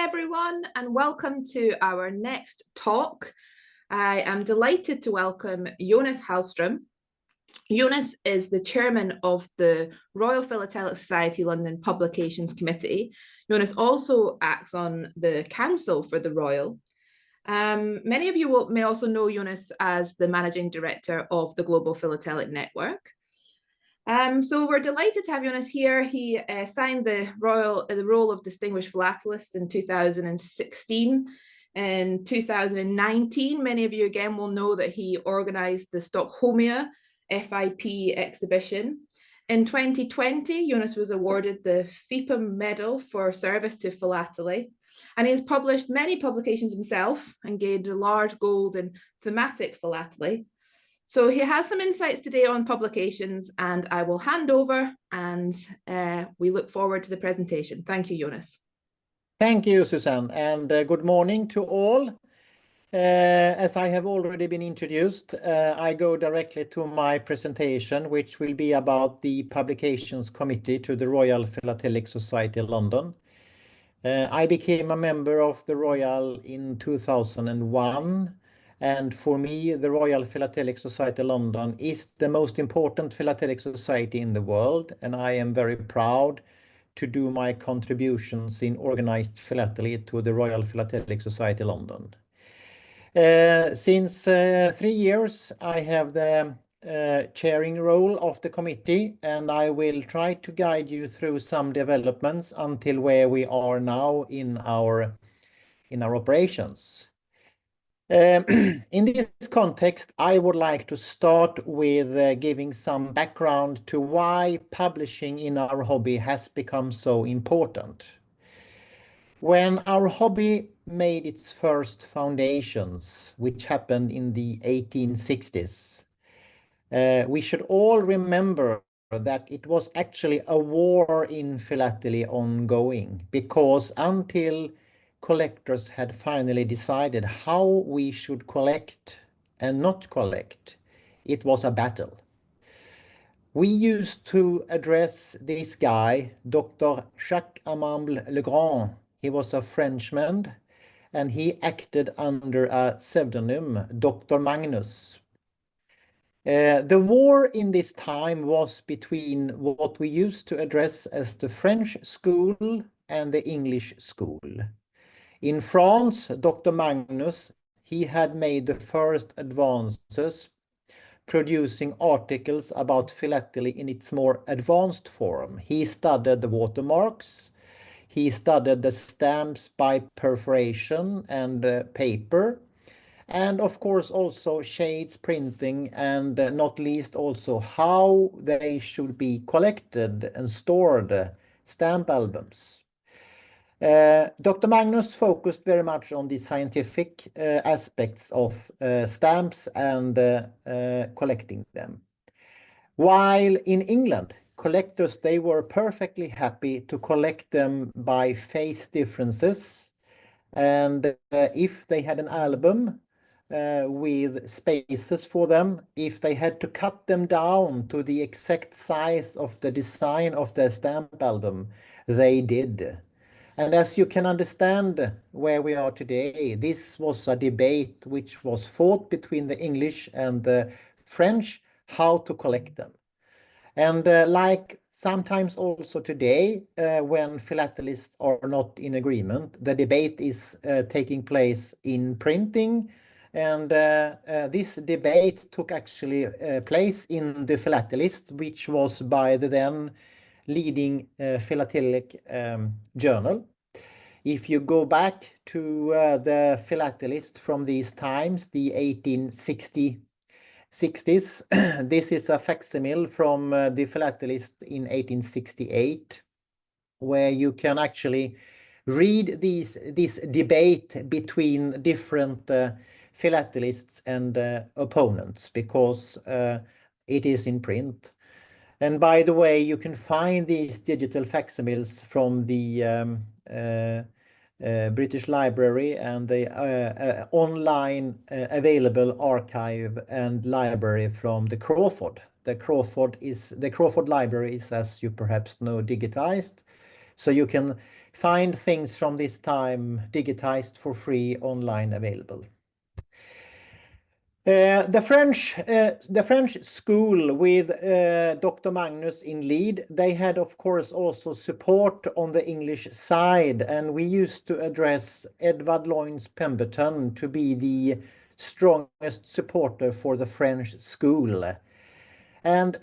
everyone, and welcome to our next talk. I am delighted to welcome Jonas Hällström. Jonas is the chairman of the Royal Philatelic Society London Publications Committee. Jonas also acts on the council for the Royal. Many of you may also know Jonas as the managing director of the Global Philatelic Network. So we're delighted to have Jonas here. He signed the role of Distinguished Philatelist in 2016. In 2019, many of you again will know that he organised the Stockholmia FIP exhibition. In 2020, Jonas was awarded the FIPM Medal for service to philately, and he has published many publications himself and gained a large gold in thematic philately. So he has some insights today on publications, and I will hand over, and we look forward to the presentation. Thank you, Jonas. Thank you, Susanne, and good morning to all. As I have already been introduced, I go directly to my presentation, which will be about the Publications Committee to the Royal Philatelic Society London. I became a member of the Royal in 2001. And for me, the Royal Philatelic Society London is the most important philatelic society in the world, and I am very proud to do my contributions in organized philately to the Royal Philatelic Society London. Since 3 years, I have the chairing role of the committee, and I will try to guide you through some developments until where we are now in our operations. In this context, I would like to start with giving some background to why publishing in our hobby has become so important. When our hobby made its first foundations, which happened in the 1860s, we should all remember that it was actually a war in philately ongoing, because until collectors had finally decided how we should collect and not collect, it was a battle. We used to address this guy, Dr. Jacques Amable Legrand. He was a Frenchman, and he acted under a pseudonym, Dr. Magnus. The war in this time was between what we used to address as the French school and the English school. In France, Dr. Magnus, he had made the first advances, producing articles about philately in its more advanced form. He studied the watermarks, he studied the stamps by perforation and paper, and of course also shades, printing, and not least also how they should be collected and stored, stamp albums. Dr. Magnus focused very much on the scientific aspects of stamps and collecting them. While in England, collectors, they were perfectly happy to collect them by face differences. And if they had an album with spaces for them, if they had to cut them down to the exact size of the design of their stamp album, they did. And as you can understand where we are today, this was a debate which was fought between the English and the French, how to collect them. And like sometimes also today, when philatelists are not in agreement, the debate is taking place in printing. And this debate took actually place in the Philatelist, which was by the then leading philatelic journal. If you go back to the Philatelist from these times, the 1860s, this is a facsimile from the Philatelist in 1868, where you can actually read this debate between different philatelists and opponents, because it is in print. And by the way, you can find these digital facsimiles from the British Library and the online available archive and library from the Crawford. The Crawford Library is, as you perhaps know, digitized, so you can find things from this time digitized for free online available. The French school with Dr. Magnus in lead, they had of course also support on the English side, and we used to address Edward Loynes Pemberton to be the strongest supporter for the French school. And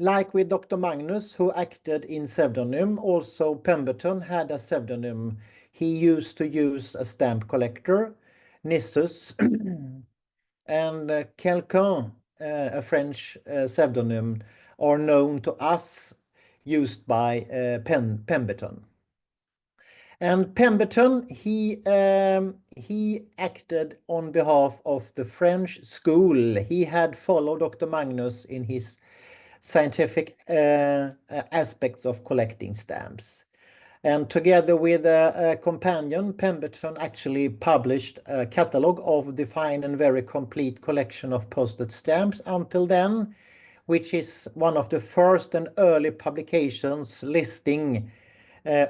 like with Dr. Magnus, who acted in pseudonym, also Pemberton had a pseudonym. He used to use a stamp collector, Nissus, and Quelqu'un, a French pseudonym, are known to us, used by Pemberton. And Pemberton, he acted on behalf of the French school. He had followed Dr. Magnus in his scientific aspects of collecting stamps. And together with a companion, Pemberton actually published a catalogue of the fine and very complete collection of postage stamps until then, which is one of the first and early publications listing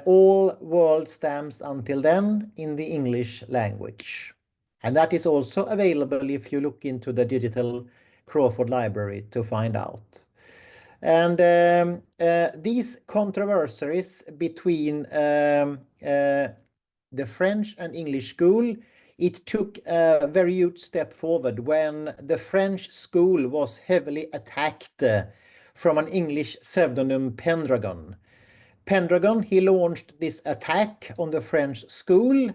all world stamps until then in the English language. And that is also available if you look into the digital Crawford library to find out. And these controversies between the French and English school, it took a very huge step forward when the French school was heavily attacked from an English pseudonym Pendragon. Pendragon, he launched this attack on the French school,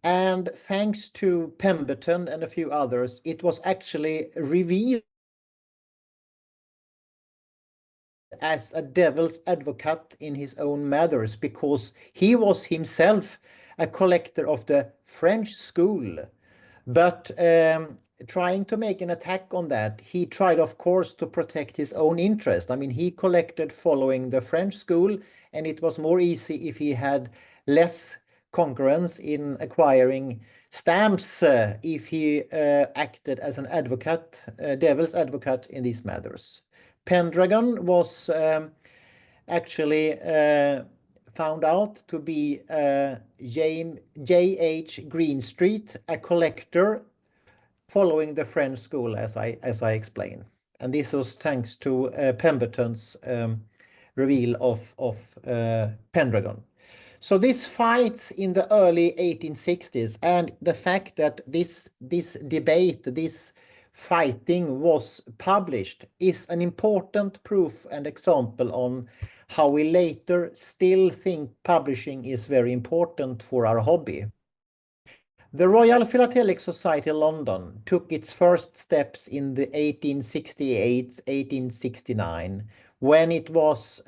and thanks to Pemberton and a few others, it was actually revealed as a devil's advocate in his own matters, because he was himself a collector of the French school. But trying to make an attack on that, he tried, of course, to protect his own interest. I mean, he collected following the French school, and it was more easy if he had less concurrence in acquiring stamps if he acted as an advocate, devil's advocate in these matters. Pendragon was actually found out to be J.H. Greenstreet, a collector following the French school, as I explained. And this was thanks to Pemberton's reveal of Pendragon. So this fights in the early 1860s, and the fact that this debate, this fighting was published, is an important proof and example on how we later still think publishing is very important for our hobby. The Royal Philatelic Society London took its first steps in the 1868-1869 when it was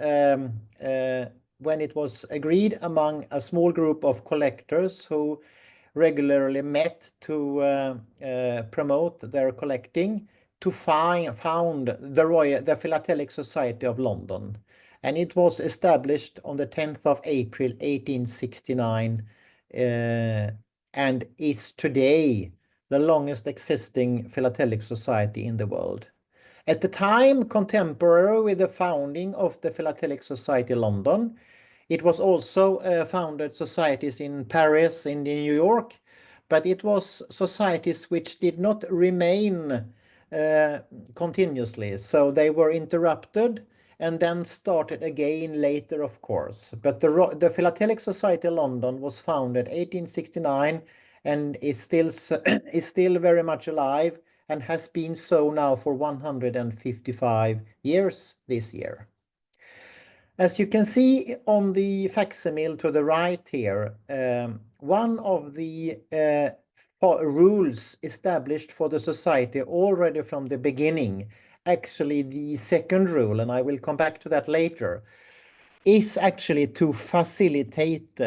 agreed among a small group of collectors who regularly met to promote their collecting, to found the Philatelic Society of London. And it was established on the 10th of April 1869 and is today the longest existing philatelic society in the world. At the time contemporary with the founding of the Philatelic Society London, it was also founded societies in Paris and in New York, but it was societies which did not remain continuously. So they were interrupted and then started again later, of course. But the Philatelic Society London was founded 1869 and is still very much alive and has been so now for 155 years this year. As you can see on the facsimile to the right here, one of the rules established for the society already from the beginning, actually the second rule, and I will come back to that later, is actually to facilitate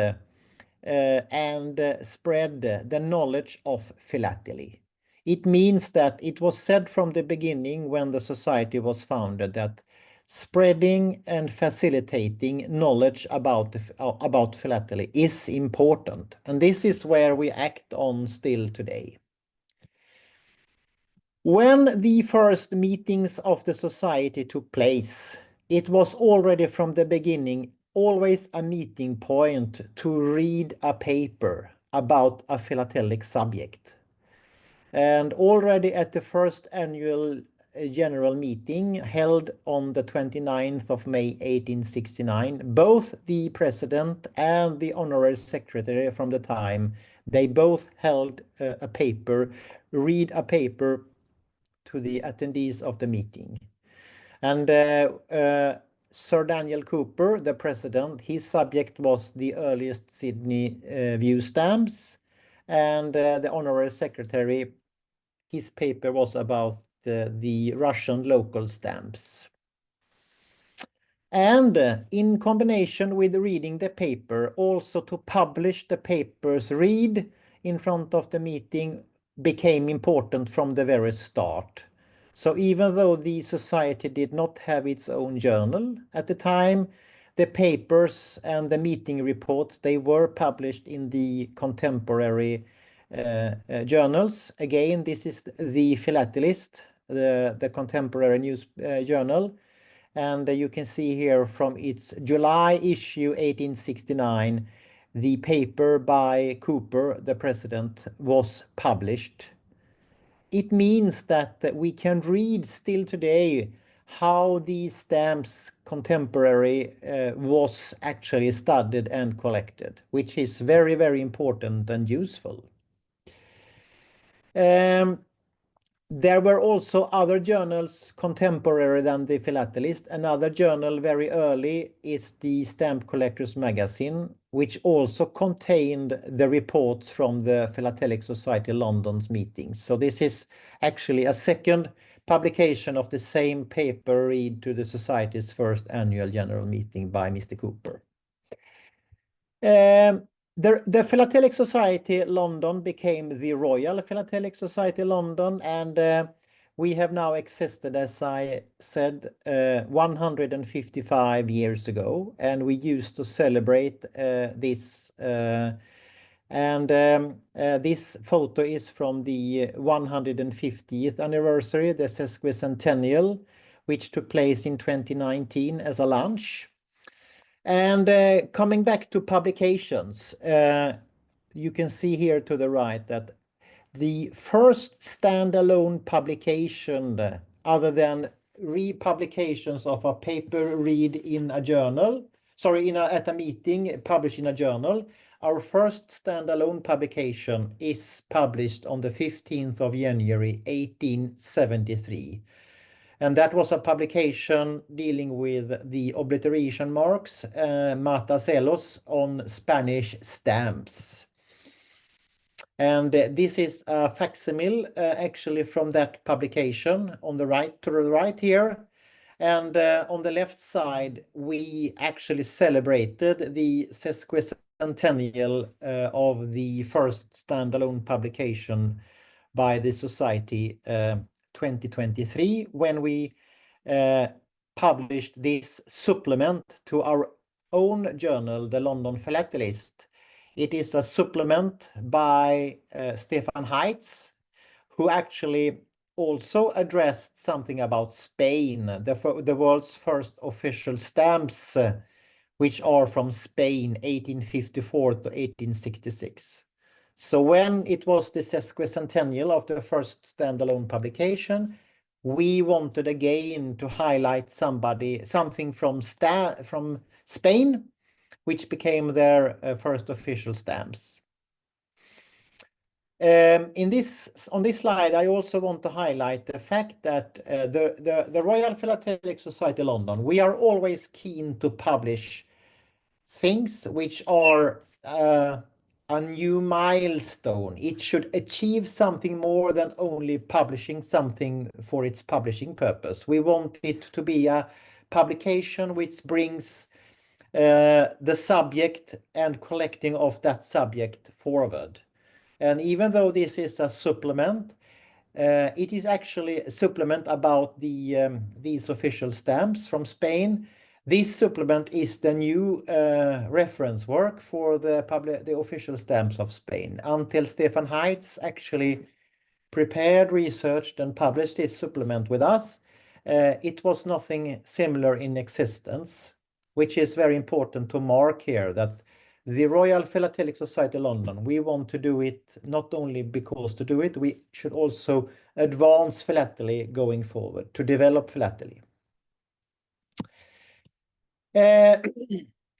and spread the knowledge of philately. It means that it was said from the beginning when the society was founded that spreading and facilitating knowledge about philately is important, and this is where we act on still today. When the first meetings of the society took place, it was already from the beginning always a meeting point to read a paper about a philatelic subject. And already at the first annual general meeting held on the 29th of May 1869, both the president and the honorary secretary from the time, they both held a paper, read a paper to the attendees of the meeting. And Sir Daniel Cooper, the president, his subject was the earliest Sydney view stamps, and the honorary secretary, his paper was about the Russian local stamps. And in combination with reading the paper, also to publish the papers read in front of the meeting became important from the very start. So even though the society did not have its own journal at the time, the papers and the meeting reports, they were published in the contemporary journals. Again, this is the Philatelist, the contemporary news journal. And you can see here from its July issue 1869, the paper by Cooper, the president, was published. It means that we can read still today how these stamps contemporary was actually studied and collected, which is very, very important and useful. There were also other journals contemporary than the Philatelist. Another journal very early is the Stamp Collectors Magazine, which also contained the reports from the Philatelic Society London's meetings. So this is actually a second publication of the same paper read to the Society's first annual general meeting by Mr. Cooper. The Philatelic Society London became the Royal Philatelic Society London, and we have now existed, as I said, 155 years ago, and we used to celebrate this. This photo is from the 150th anniversary, the sesquicentennial, which took place in 2019 as a lunch. And coming back to publications, you can see here to the right that the first standalone publication, other than republications of a paper read in a journal, at a meeting published in a journal, our first standalone publication is published on the 15th of January 1873. And that was a publication dealing with the obliteration marks, matacelos, on Spanish stamps. And this is a facsimile actually from that publication on the right, to the right here. And on the left side, we actually celebrated the sesquicentennial of the first standalone publication by the Society 2023, when we published this supplement to our own journal, the London Philatelist. It is a supplement by Stefan Heitz, who actually also addressed something about Spain, the world's first official stamps, which are from Spain, 1854 to 1866. So when it was the sesquicentennial of the first standalone publication, we wanted again to highlight something from Spain, which became their first official stamps. On this slide, I also want to highlight the fact that the Royal Philatelic Society London, we are always keen to publish things which are a new milestone. It should achieve something more than only publishing something for its publishing purpose. We want it to be a publication which brings the subject and collecting of that subject forward. And even though this is a supplement, it is actually a supplement about these official stamps from Spain. This supplement is the new reference work for the official stamps of Spain. Until Stefan Heitz actually prepared, researched, and published this supplement with us, it was nothing similar in existence. which is very important to mark here, that the Royal Philatelic Society London, we want to do it not only because to do it, we should also advance philately going forward, to develop philately.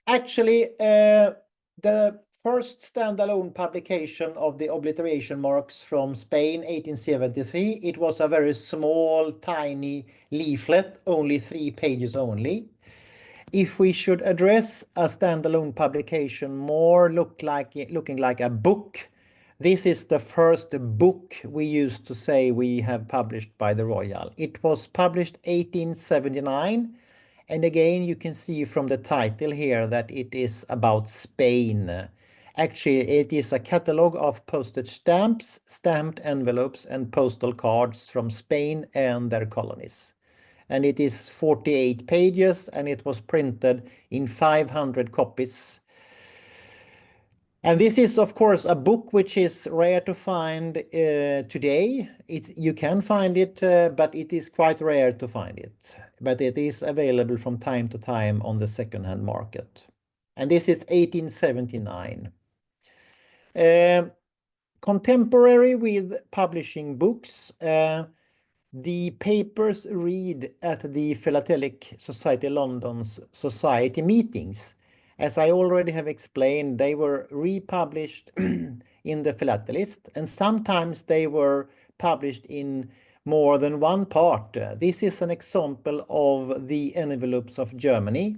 Actually, the first standalone publication of the obliteration marks from Spain, 1873, it was a very small, tiny leaflet, only 3 pages only. If we should address a standalone publication more looking like a book, this is the first book we used to say we have published by the Royal. It was published 1879, and again you can see from the title here that it is about Spain. Actually, it is a catalogue of postage stamps, stamped envelopes, and postal cards from Spain and their colonies. And it is 48 pages, and it was printed in 500 copies. And this is, of course, a book which is rare to find today. You can find it, but it is quite rare to find it. But it is available from time to time on the second-hand market. And this is 1879. Contemporary with publishing books, the papers read at the Philatelic Society London's society meetings. As I already have explained, they were republished in the Philatelist, and sometimes they were published in more than one part. This is an example of the envelopes of Germany,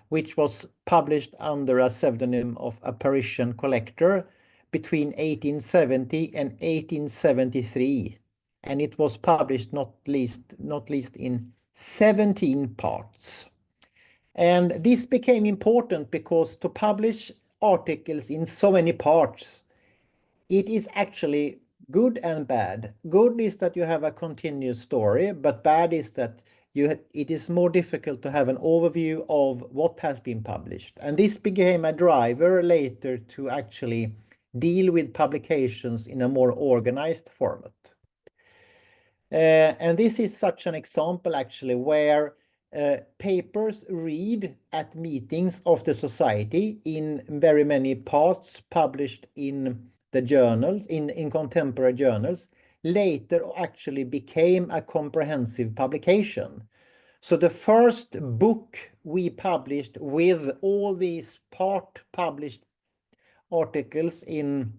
which was published under a pseudonym of a Parisian collector between 1870 and 1873. And it was published not least in 17 parts. And this became important because to publish articles in so many parts, it is actually good and bad. Good is that you have a continuous story, but bad is that it is more difficult to have an overview of what has been published. And this became a driver later to actually deal with publications in a more organized format. And this is such an example actually where papers read at meetings of the society in very many parts published in the journals, in contemporary journals, later actually became a comprehensive publication. So the first book we published with all these part published articles in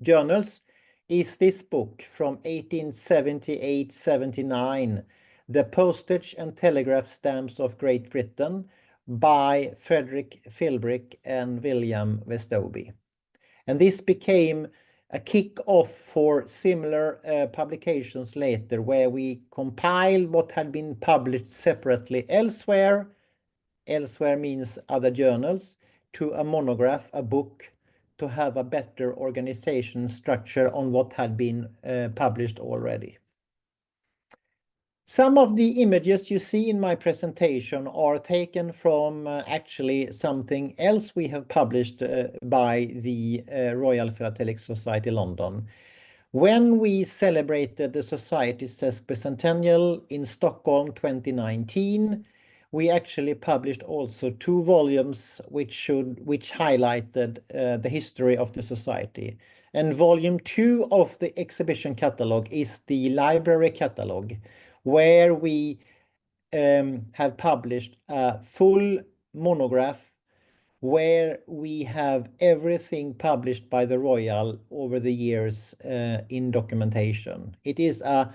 journals is this book from 1878-79, The Postage and Telegraph Stamps of Great Britain by Frederick Philbrick and William Westoby. And this became a kick-off for similar publications later, where we compiled what had been published separately elsewhere. Elsewhere means other journals, to a monograph, a book, to have a better organization structure on what had been published already. Some of the images you see in my presentation are taken from actually something else we have published by the Royal Philatelic Society London. When we celebrated the Society's sesquicentennial in Stockholm 2019, we actually published also 2 volumes which highlighted the history of the Society. And volume 2 of the exhibition catalogue is the library catalogue, where we have published a full monograph where we have everything published by the Royal over the years in documentation. It is a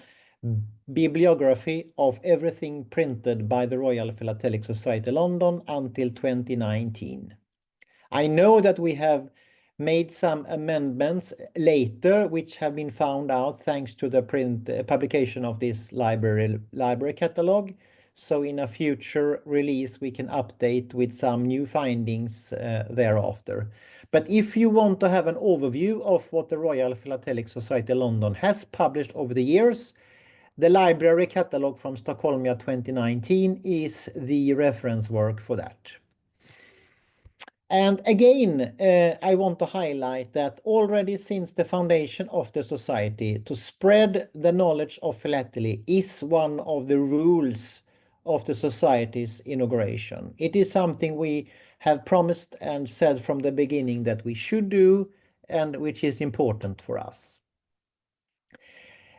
bibliography of everything printed by the Royal Philatelic Society London until 2019. I know that we have made some amendments later, which have been found out thanks to the publication of this library catalogue. So in a future release, we can update with some new findings thereafter. But if you want to have an overview of what the Royal Philatelic Society London has published over the years, the library catalogue from Stockholmia 2019 is the reference work for that. And again, I want to highlight that already since the foundation of the society, to spread the knowledge of philately is one of the rules of the Society's inauguration. It is something we have promised and said from the beginning that we should do, and which is important for us.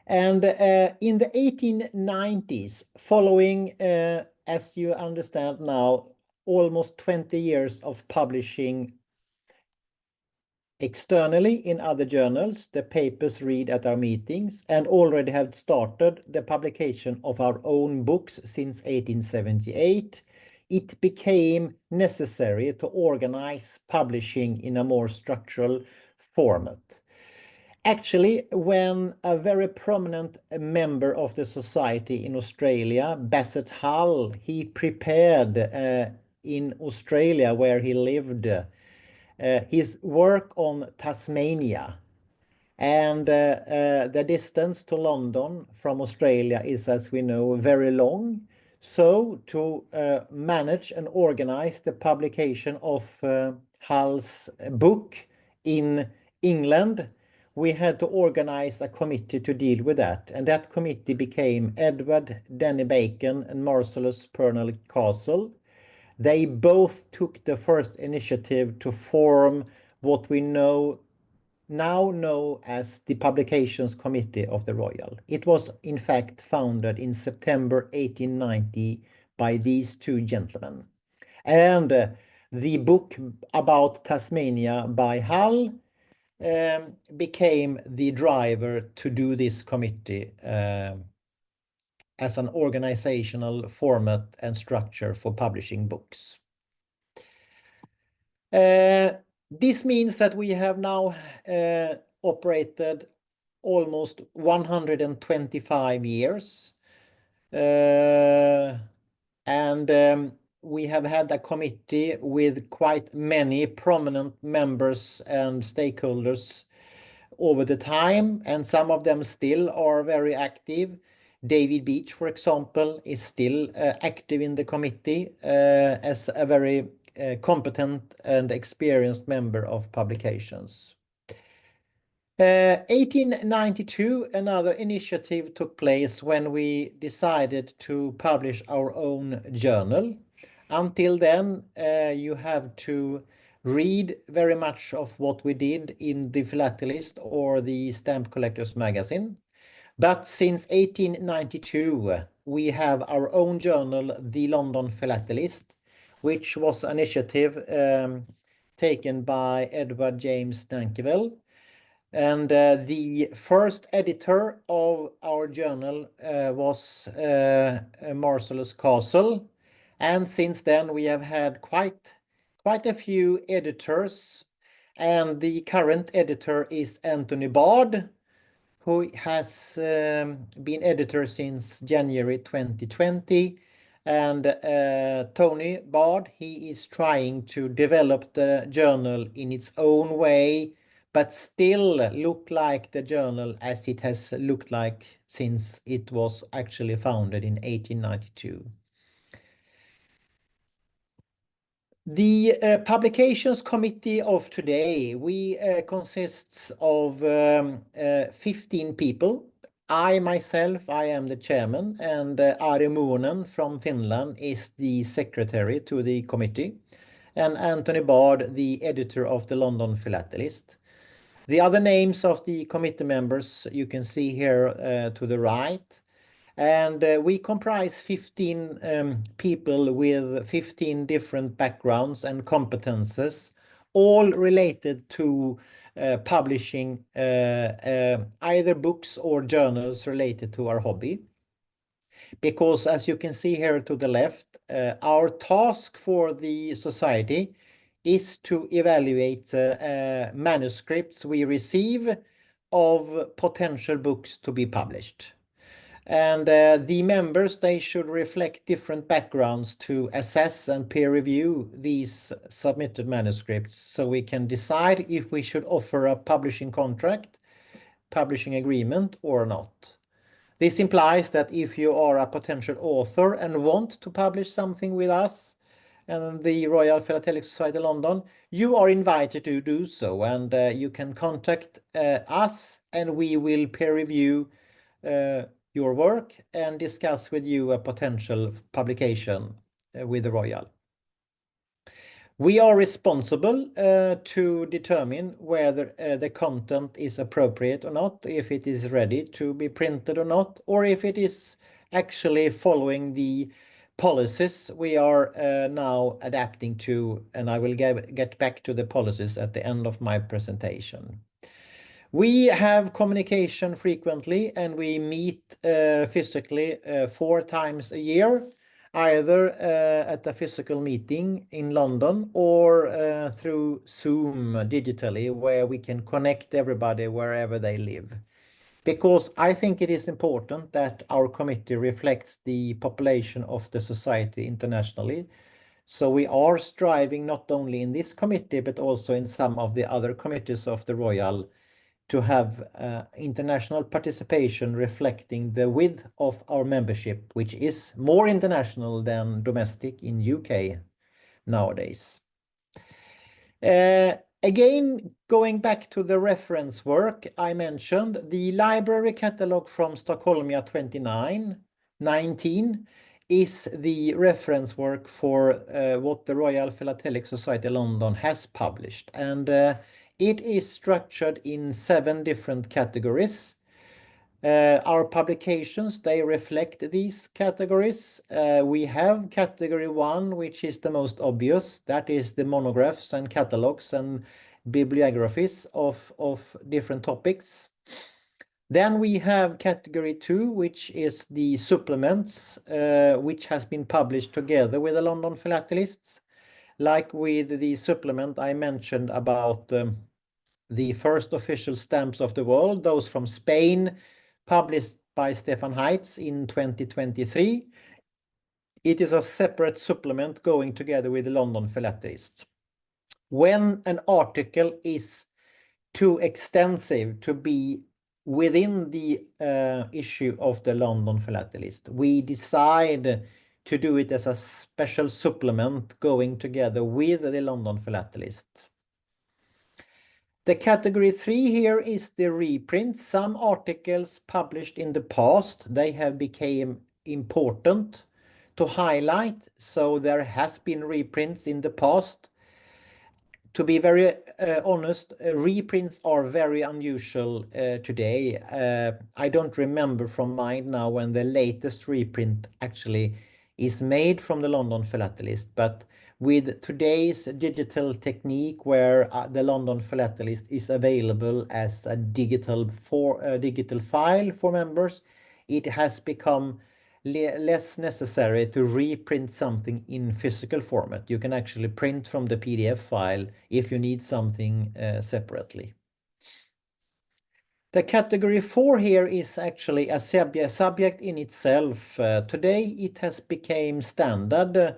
And in the 1890s, following, as you understand now, almost 20 years of publishing externally in other journals, the papers read at our meetings, and already have started the publication of our own books since 1878, it became necessary to organize publishing in a more structural format. Actually, when a very prominent member of the society in Australia, Bassett Hull, he prepared in Australia where he lived his work on Tasmania, and the distance to London from Australia is, as we know, very long. So to manage and organize the publication of Hull's book in England, we had to organize a committee to deal with that, and that committee became Edward Denny Bacon and Marcellus Purnell Castle. They both took the first initiative to form what we now know as the Publications Committee of the Royal. It was in fact founded in September 1890 by these two gentlemen. And the book about Tasmania by Hull became the driver to do this committee as an organizational format and structure for publishing books. This means that we have now operated almost 125 years, and we have had a committee with quite many prominent members and stakeholders over the time, and some of them still are very active. David Beach, for example, is still active in the committee as a very competent and experienced member of Publications. 1892, another initiative took place when we decided to publish our own journal. Until then, you have to read very much of what we did in the Philatelist or the Stamp Collectors Magazine. But since 1892, we have our own journal, the London Philatelist, which was an initiative taken by Edward James Stankivel. And the first editor of our journal was Marcellus Castle. And since then, we have had quite a few editors. And the current editor is Anthony Bard, who has been editor since January 2020. And Tony Bard, he is trying to develop the journal in its own way, but still look like the journal as it has looked like since it was actually founded in 1892. The Publications Committee of today, we consists of 15 people. I myself, I am the chairman, and Ari Moonen from Finland is the secretary to the committee, and Anthony Bard, the editor of the London Philatelist. The other names of the committee members you can see here to the right. And we comprise 15 people with 15 different backgrounds and competences, all related to publishing either books or journals related to our hobby. Because as you can see here to the left, our task for the society is to evaluate manuscripts we receive of potential books to be published. And the members, they should reflect different backgrounds to assess and peer review these submitted manuscripts so we can decide if we should offer a publishing contract, publishing agreement or not. This implies that if you are a potential author and want to publish something with us and the Royal Philatelic Society London, you are invited to do so, and you can contact us and we will peer review your work and discuss with you a potential publication with the Royal. We are responsible to determine whether the content is appropriate or not, if it is ready to be printed or not, or if it is actually following the policies we are now adapting to, and I will get back to the policies at the end of my presentation. We have communication frequently, and we meet physically 4 times a year, either at a physical meeting in London or through Zoom digitally, where we can connect everybody wherever they live. Because I think it is important that our committee reflects the population of the society internationally. So we are striving not only in this committee, but also in some of the other committees of the Royal to have international participation reflecting the width of our membership, which is more international than domestic in UK nowadays. Again, going back to the reference work I mentioned, the library catalog from Stockholmia 19 is the reference work for what the Royal Philatelic Society London has published. And it is structured in 7 different categories. Our publications, they reflect these categories. We have category 1, which is the most obvious. That is the monographs and catalogs and bibliographies of different topics. Then we have category 2, which is the supplements, which has been published together with the London Philatelists. Like with the supplement I mentioned about the first official stamps of the world, those from Spain, published by Stefan Heitz in 2023. It is a separate supplement going together with the London Philatelists. When an article is too extensive to be within the issue of the London Philatelist, we decide to do it as a special supplement going together with the London Philatelist. The category 3 here is the reprint. Some articles published in the past, they have become important to highlight. So there has been reprints in the past. To be very honest, reprints are very unusual today. I don't remember from mind now when the latest reprint actually is made from the London Philatelist, but with today's digital technique where the London Philatelist is available as a digital file for members, it has become less necessary to reprint something in physical format. You can actually print from the PDF file if you need something separately. The category 4 here is actually a subject in itself. Today it has become standard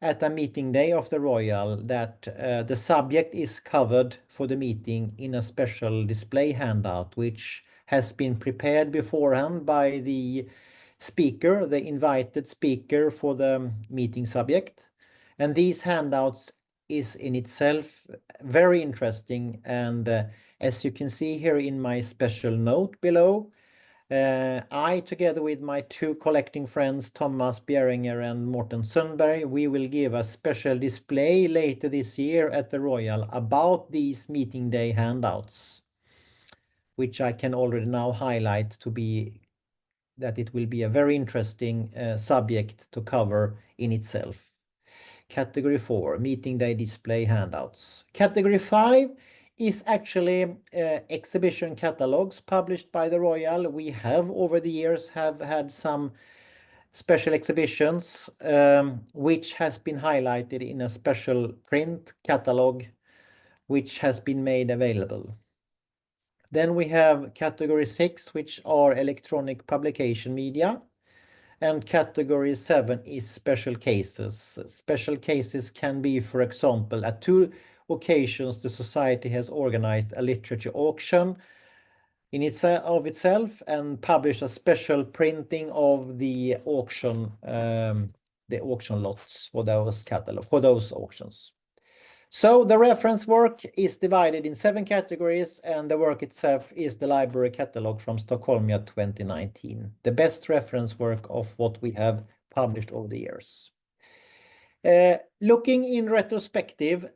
at a meeting day of the Royal that the subject is covered for the meeting in a special display handout, which has been prepared beforehand by the speaker, the invited speaker for the meeting subject. And these handouts is in itself very interesting. And as you can see here in my special note below, I, together with my 2 collecting friends, Thomas Bjerringer and Morten Sundberg, we will give a special display later this year at the Royal about these meeting day handouts, which I can already now highlight to be that it will be a very interesting subject to cover in itself. Category 4, meeting day display handouts. Category 5 is actually exhibition catalogs published by the Royal. We have over the years have had some special exhibitions which has been highlighted in a special print catalog which has been made available. Then we have category 6, which are electronic publication media. And category 7 is special cases. Special cases can be, for example, at 2 occasions the society has organized a literature auction in itself and published a special printing of the auction lots for those auctions. So the reference work is divided in 7 categories, and the work itself is the library catalog from Stockholm 2019, the best reference work of what we have published over the years. Looking in retrospective,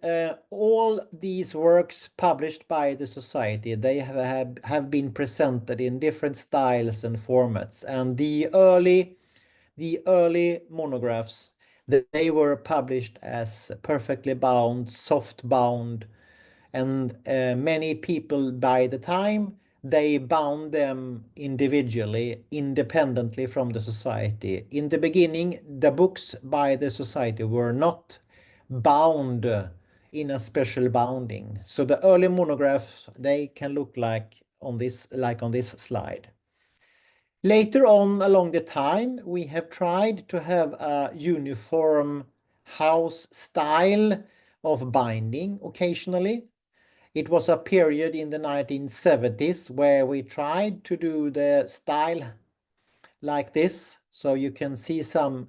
all these works published by the Society, they have been presented in different styles and formats, and the early monographs, they were published as perfectly bound, soft bound, and many people by the time they bound them individually, independently from the Society. In the beginning, the books by the Society were not bound in a special bounding. So the early monographs, they can look like on this slide. Later on along the time, we have tried to have a uniform house style of binding occasionally. It was a period in the 1970s where we tried to do the style like this. So you can see some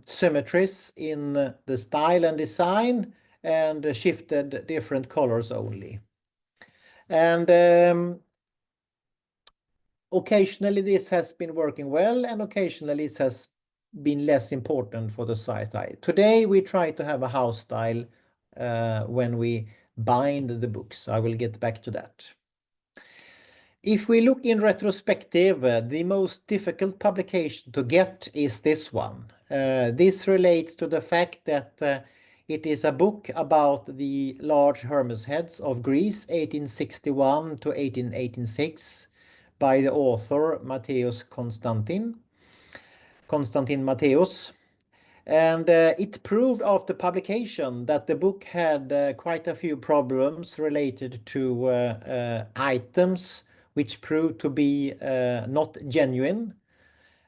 symmetries in the style and design, and shifted different colors only. And occasionally this has been working well, and occasionally it has been less important for the Society. Today we try to have a house style when we bind the books. I will get back to that. If we look in retrospective, the most difficult publication to get is this one. This relates to the fact that it is a book about the large Hermes heads of Greece, 1861 to 1886, by the author Matthäus Constantin Matthäus. And it proved after publication that the book had quite a few problems related to items which proved to be not genuine.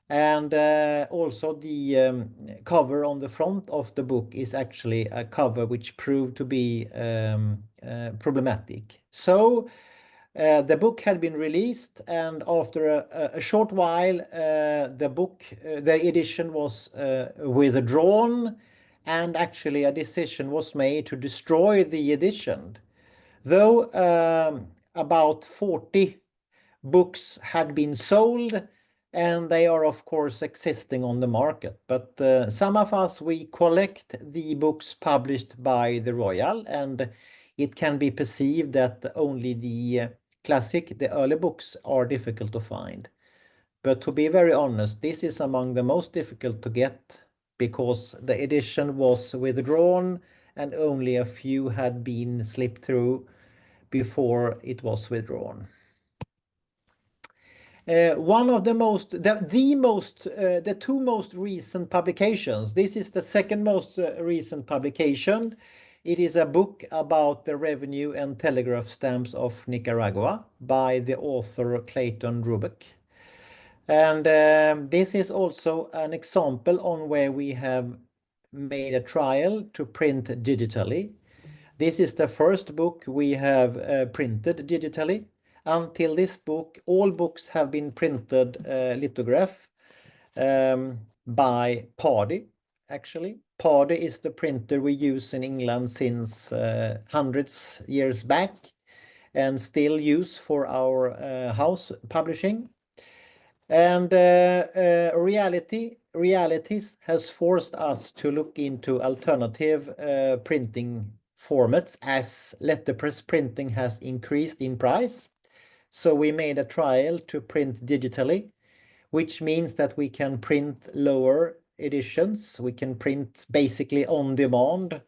And also the cover on the front of the book is actually a cover which proved to be problematic. So the book had been released, and after a short while, the edition was withdrawn, and actually a decision was made to destroy the edition. Though about 40 books had been sold, and they are of course existing on the market. But some of us, we collect the books published by the Royal, and it can be perceived that only the the early books are difficult to find. But to be very honest, this is among the most difficult to get, because the edition was withdrawn and only a few had been slipped through before it was withdrawn. One of the two most recent publications. This is the second most recent publication. It is a book about the revenue and telegraph stamps of Nicaragua by the author Clayton Rubeck. And this is also an example on where we have made a trial to print digitally. This is the first book we have printed digitally. Until this book, all books have been printed lithograph by Pardy, actually. Pardy is the printer we use in England since hundreds years back, and still use for our house publishing. And realities has forced us to look into alternative printing formats, as letterpress printing has increased in price. So we made a trial to print digitally, which means that we can print lower editions. We can print basically on demand.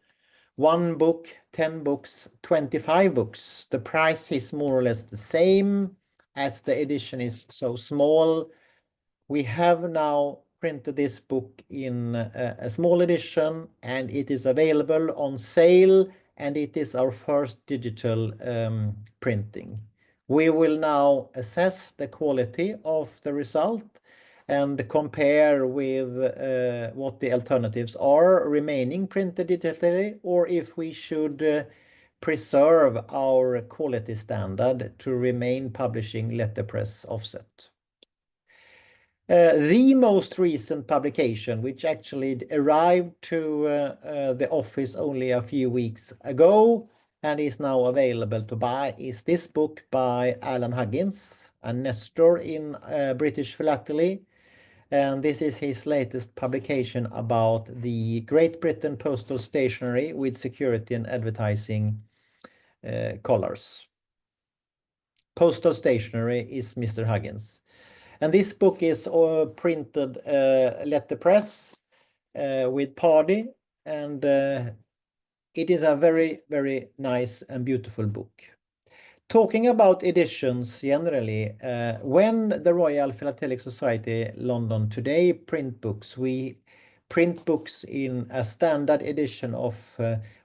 1 book, 10 books, 25 books. The price is more or less the same, as the edition is so small. We have now printed this book in a small edition, and it is available on sale, and it is our first digital printing. We will now assess the quality of the result and compare with what the alternatives are, remaining printed digitally, or if we should preserve our quality standard to remain publishing letterpress offset. The most recent publication, which actually arrived to the office only a few weeks ago and is now available to buy, is this book by Alan Huggins, a Nestor in British philately. And this is his latest publication about the Great Britain postal stationery with security and advertising colors. Postal stationery is Mr. Huggins. And this book is printed letterpress with Pardy, and it is a very, very nice and beautiful book. Talking about editions generally, when the Royal Philatelic Society London today print books, we print books in a standard edition of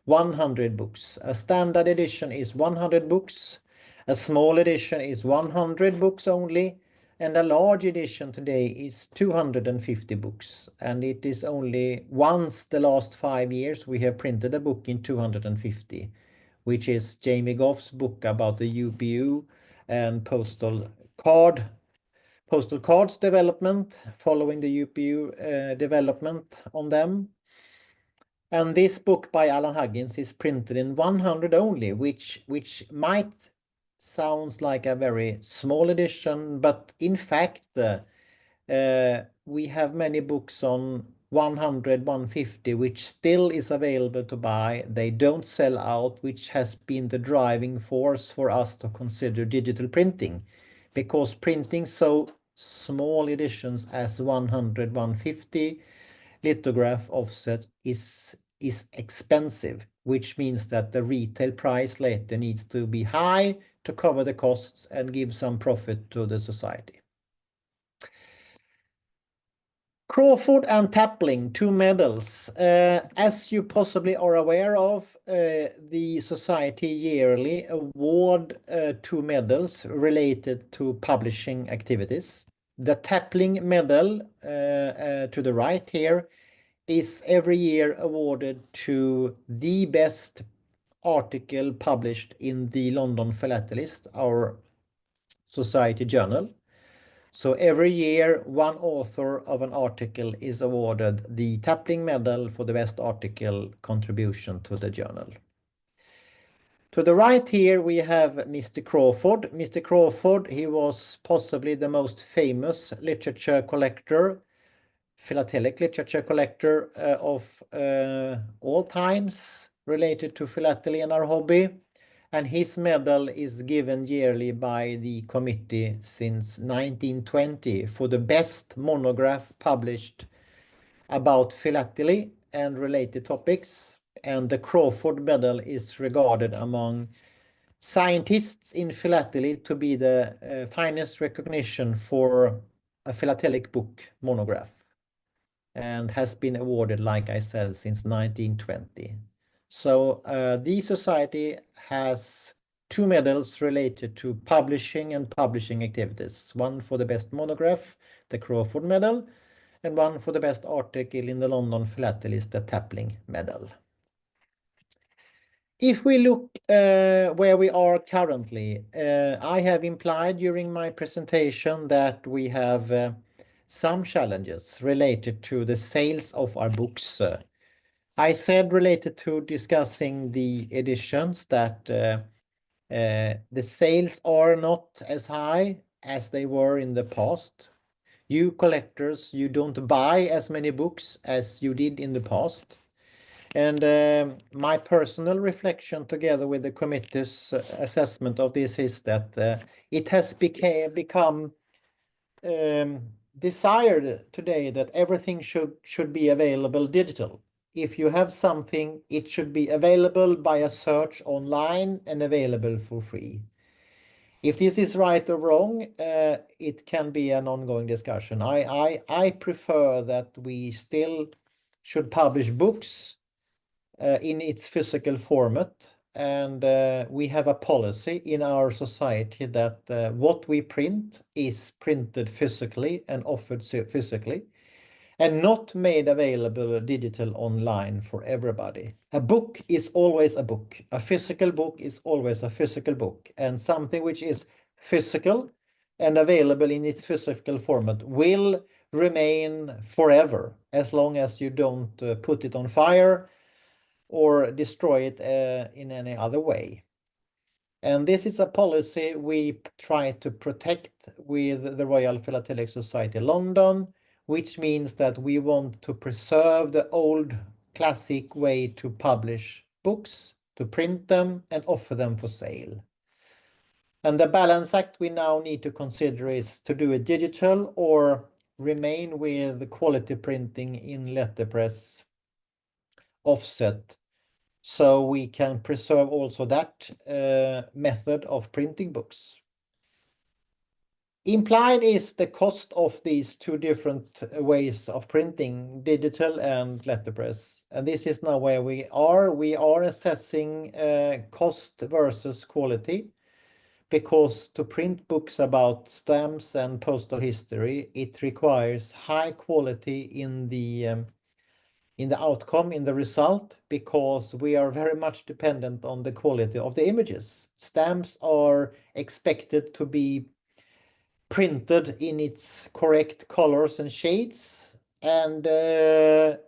100 books. A standard edition is 100 books, a small edition is 100 books only, and a large edition today is 250 books. And it is only once the last 5 years we have printed a book in 250, which is Jamie Goff's book about the UPU and postal cards development, following the UPU development on them. And this book by Alan Huggins is printed in 100 only, which might sounds like a very small edition, but in fact we have many books on 100, 150, which still is available to buy. They don't sell out, which has been the driving force for us to consider digital printing, because printing so small editions as 100, 150 lithograph offset is expensive, which means that the retail price later needs to be high to cover the costs and give some profit to the society. Crawford and Tapling, 2 medals. As you possibly are aware of, the society yearly award 2 medals related to publishing activities. The Tapling medal to the right here is every year awarded to the best article published in the London Philatelist, our society journal. So every year, one author of an article is awarded the Tapling Medal for the best article contribution to the journal. To the right here, we have Mr. Crawford. Mr. Crawford, he was possibly the most famous literature collector, philatelic literature collector of all times related to philately and our hobby. And his medal is given yearly by the committee since 1920 for the best monograph published about philately and related topics. And the Crawford Medal is regarded among scientists in philately to be the finest recognition for a philatelic book monograph, and has been awarded, like I said, since 1920. So the society has 2 medals related to publishing and publishing activities. One for the best monograph, the Crawford Medal, and one for the best article in the London Philatelist, the Tapling Medal. If we look where we are currently, I have implied during my presentation that we have some challenges related to the sales of our books. I said related to discussing the editions that the sales are not as high as they were in the past. You collectors, you don't buy as many books as you did in the past. And my personal reflection together with the committee's assessment of this is that it has become desired today that everything should be available digital. If you have something, it should be available by a search online and available for free. If this is right or wrong, it can be an ongoing discussion. I prefer that we still should publish books in its physical format, and we have a policy in our society that what we print is printed physically and offered physically, and not made available digital online for everybody. A book is always a book. A physical book is always a physical book, and something which is physical and available in its physical format will remain forever, as long as you don't put it on fire or destroy it in any other way. And this is a policy we try to protect with the Royal Philatelic Society London, which means that we want to preserve the old classic way to publish books, to print them and offer them for sale. And the balance act we now need to consider is to do it digital or remain with quality printing in letterpress offset, so we can preserve also that method of printing books. Implied is the cost of these two different ways of printing, digital and letterpress. And this is now where we are. We are assessing cost versus quality, because to print books about stamps and postal history, it requires high quality in the outcome, in the result, because we are very much dependent on the quality of the images. Stamps are expected to be printed in its correct colors and shades, and that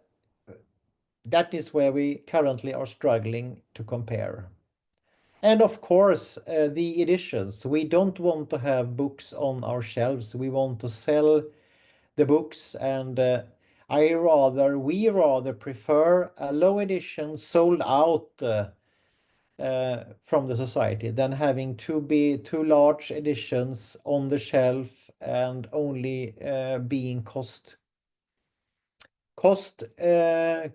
is where we currently are struggling to compare. And of course, the editions. We don't want to have books on our shelves. We want to sell the books, and we rather prefer a low edition sold out from the society than having two large editions on the shelf and only being cost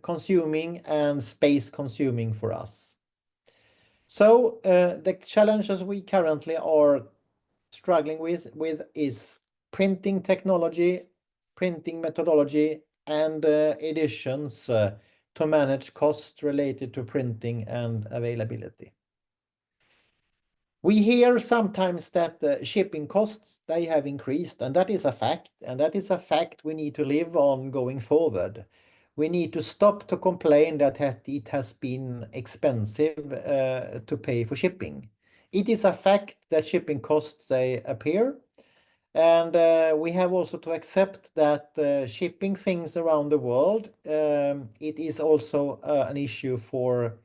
consuming and space consuming for us. So the challenges we currently are struggling with is printing technology, printing methodology, and editions to manage costs related to printing and availability. We hear sometimes that the shipping costs, they have increased, and that is a fact, and that is a fact we need to live on going forward. We need to stop to complain that it has been expensive to pay for shipping. It is a fact that shipping costs, they appear, and we have also to accept that shipping things around the world, it is also an issue for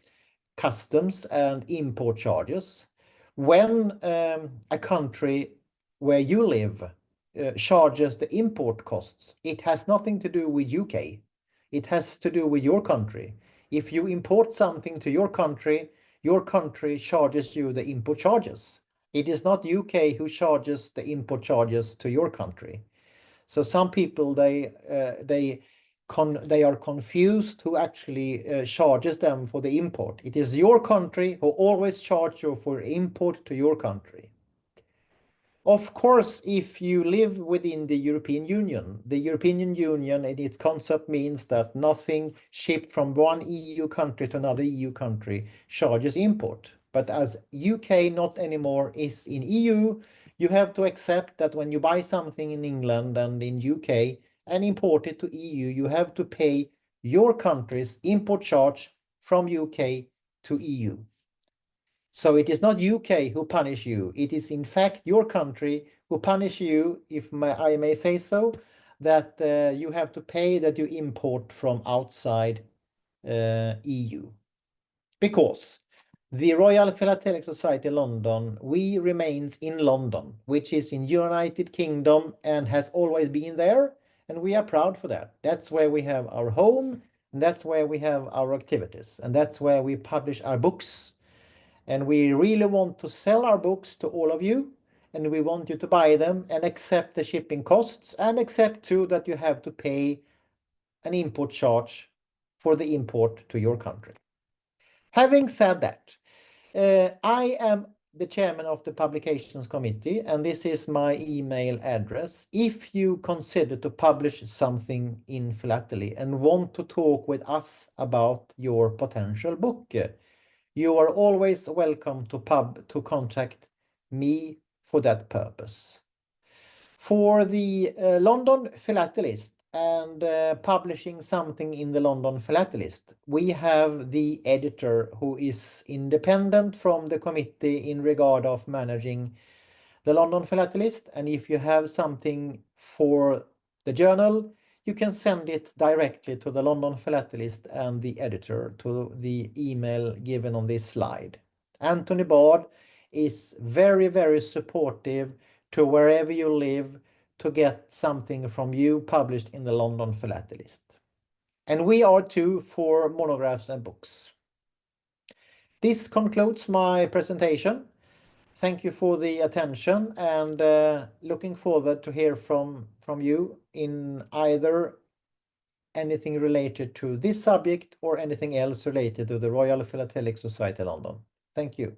customs and import charges. When a country where you live charges the import costs, it has nothing to do with UK. It has to do with your country. If you import something to your country charges you the import charges. It is not UK who charges the import charges to your country. So some people, they are confused who actually charges them for the import. It is your country who always charge you for import to your country. Of course, if you live within the European Union and its concept means that nothing shipped from one EU country to another EU country charges import. But as UK not anymore is in EU, you have to accept that when you buy something in England and in UK and import it to EU, you have to pay your country's import charge from UK to EU. So it is not UK who punish you. It is in fact your country who punish you, if I may say so, that you have to pay that you import from outside EU. Because the Royal Philatelic Society London, we remains in London, which is in United Kingdom and has always been there, and we are proud for that. That's where we have our home, and that's where we have our activities, and that's where we publish our books. And we really want to sell our books to all of you, and we want you to buy them and accept the shipping costs, and accept too that you have to pay an import charge for the import to your country. Having said that, I am the chairman of the publications committee, and this is my email address. If you consider to publish something in Philately and want to talk with us about your potential book, you are always welcome to contact me for that purpose. For the London Philatelist and publishing something in the London Philatelist, we have the editor who is independent from the committee in regard of managing the London Philatelist, and if you have something for the journal, you can send it directly to the London Philatelist and the editor to the email given on this slide. Anthony Bard is very, very supportive to wherever you live to get something from you published in the London Philatelist. And we are too for monographs and books. This concludes my presentation. Thank you for the attention, and looking forward to hear from you in either anything related to this subject or anything else related to the Royal Philatelic Society London. Thank you.